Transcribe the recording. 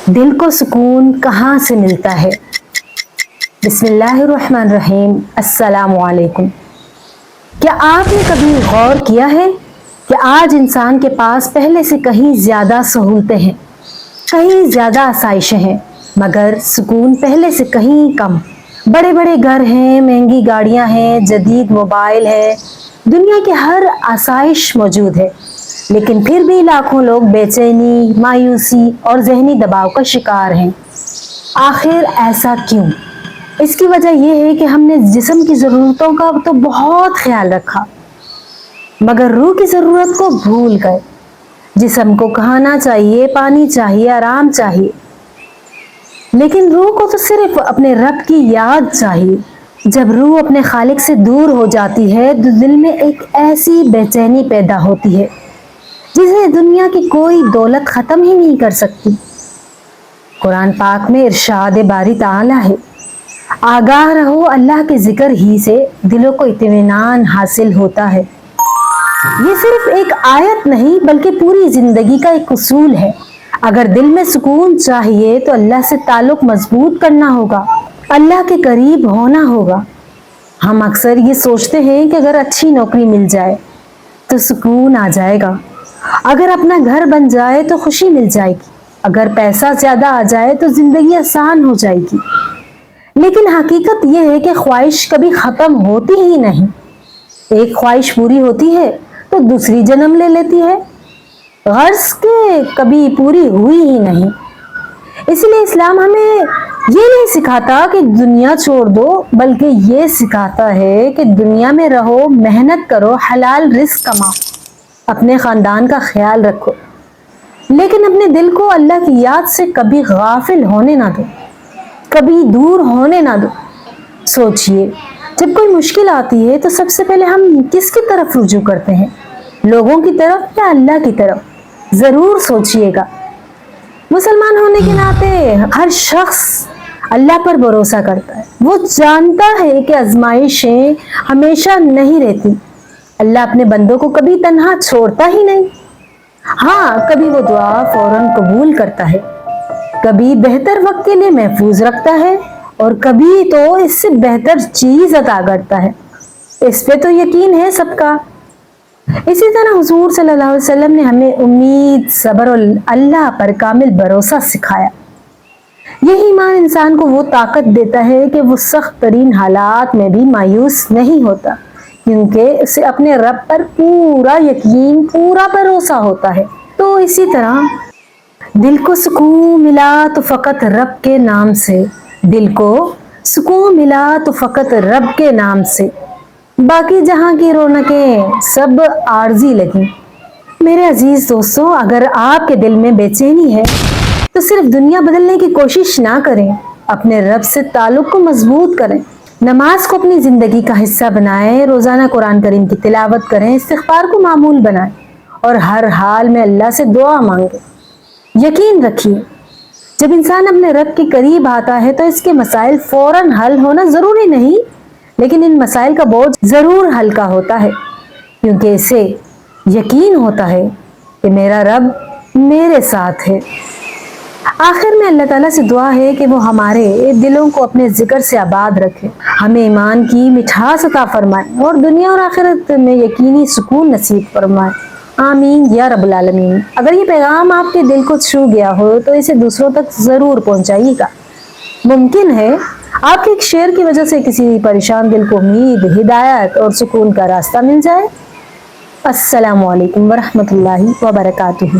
دل کو سکون کہاں سے ملتا ہے؟ بسم اللہ الرحمن الرحیم۔ السلام علیکم۔ کیا آپ نے کبھی غور کیا ہے کہ آج انسان کے پاس پہلے سے کہیں زیادہ سہولتیں ہیں، کہیں زیادہ آسائشیں ہیں، مگر سکون پہلے سے کہیں کم۔ بڑے بڑے گھر ہیں، مہنگی گاڑیاں ہیں، جدید موبائل ہے، دنیا کی ہر آسائش موجود ہے، لیکن پھر بھی لاکھوں لوگ بے چینی، مایوسی اور ذہنی دباؤ کا شکار ہیں۔ آخر ایسا کیوں؟ اس کی وجہ یہ ہے کہ ہم نے جسم کی ضرورتوں کا تو بہت خیال رکھا، مگر روح کی ضرورت کو بھول گئے۔ جسم کو کھانا چاہیے، پانی چاہیے، آرام چاہیے، لیکن روح کو تو صرف اپنے رب کی یاد چاہیے۔ جب روح اپنے خالق سے دور ہو جاتی ہے تو دل میں ایک ایسی بے چینی پیدا ہوتی ہے جسے دنیا کی کوئی دولت ختم ہی نہیں کر سکتی۔ قرآن پاک میں ارشاد باری تعالی ہے، آگاہ رہو اللہ کے ذکر ہی سے دلوں کو اطمینان حاصل ہوتا ہے۔ یہ صرف ایک آیت نہیں بلکہ پوری زندگی کا ایک اصول ہے۔ اگر دل میں سکون چاہیے تو اللہ سے تعلق مضبوط کرنا ہوگا، اللہ کے قریب ہونا ہوگا۔ ہم اکثر یہ سوچتے ہیں کہ اگر اچھی نوکری مل جائے تو سکون آ جائے گا، اگر اپنا گھر بن جائے تو خوشی مل جائے گی، اگر پیسہ زیادہ آ جائے تو زندگی آسان ہو جائے گی۔ لیکن حقیقت یہ ہے کہ خواہش کبھی ختم ہوتی ہی نہیں۔ ایک خواہش پوری ہوتی ہے تو دوسری جنم لے لیتی ہے، غرض کہ کبھی پوری ہوئی ہی نہیں۔ اسی لیے اسلام ہمیں یہ نہیں سکھاتا کہ دنیا چھوڑ دو، بلکہ یہ سکھاتا ہے کہ دنیا میں رہو، محنت کرو، حلال رزق کماؤ، اپنے خاندان کا خیال رکھو، لیکن اپنے دل کو اللہ کی یاد سے کبھی غافل ہونے نہ دو، کبھی دور ہونے نہ دو۔ سوچئے، جب کوئی مشکل آتی ہے تو سب سے پہلے ہم کس کی طرف رجوع کرتے ہیں؟ لوگوں کی طرف یا اللہ کی طرف؟ ضرور سوچئے گا۔ مسلمان ہونے کے ناطے ہر شخص اللہ پر بھروسہ کرتا ہے۔ وہ جانتا ہے کہ آزمائشیں ہمیشہ نہیں رہتی، اللہ اپنے بندوں کو کبھی تنہا چھوڑتا ہی نہیں۔ ہاں، کبھی وہ دعا فوراً قبول کرتا ہے، کبھی بہتر وقت کے لیے محفوظ رکھتا ہے، اور کبھی تو اس سے بہتر چیز عطا کرتا ہے۔ اس پہ تو یقین ہے سب کا۔ اسی طرح حضور صلی اللہ علیہ وسلم نے ہمیں امید، صبر اور اللہ پر کامل بھروسہ سکھایا۔ یہی ایمان انسان کو وہ طاقت دیتا ہے کہ وہ سخت ترین حالات میں بھی مایوس نہیں ہوتا، کیونکہ اسے اپنے رب پر پورا یقین، پورا بھروسہ ہوتا ہے۔ تو اسی طرح دل کو سکون ملا تو فقط رب کے نام سے، دل کو سکون ملا تو فقط رب کے نام سے، باقی جہاں کی رونقیں سب عارضی لگیں۔ میرے عزیز دوستو، اگر آپ کے دل میں بے چینی ہے تو صرف دنیا بدلنے کی کوشش نہ کریں، اپنے رب سے تعلق کو مضبوط کریں، نماز کو اپنی زندگی کا حصہ بنائیں، روزانہ قرآن کریم کی تلاوت کریں، استغفار کو معمول بنائیں، اور ہر حال میں اللہ سے دعا مانگیں۔ یقین رکھیے، جب انسان اپنے رب کے قریب آتا ہے تو اس کے مسائل فوراً حل ہونا ضروری نہیں، لیکن ان مسائل کا بوجھ ضرور ہلکا ہوتا ہے، کیونکہ اسے یقین ہوتا ہے کہ میرا رب میرے ساتھ ہے۔ آخر میں اللہ تعالیٰ سے دعا ہے کہ وہ ہمارے دلوں کو اپنے ذکر سے آباد رکھے، ہمیں ایمان کی مٹھاس عطا فرمائے اور دنیا اور آخرت میں یقینی سکون نصیب فرمائے۔ آمین یا رب العالمین۔ اگر یہ پیغام آپ کے دل کو چھو گیا ہو تو اسے دوسروں تک ضرور پہنچائیے گا۔ ممکن ہے آپ کے ایک شیئر کی وجہ سے کسی پریشان دل کو امید، ہدایت اور سکون کا راستہ مل جائے۔ السلام علیکم ورحمۃ اللہ وبرکاتہ۔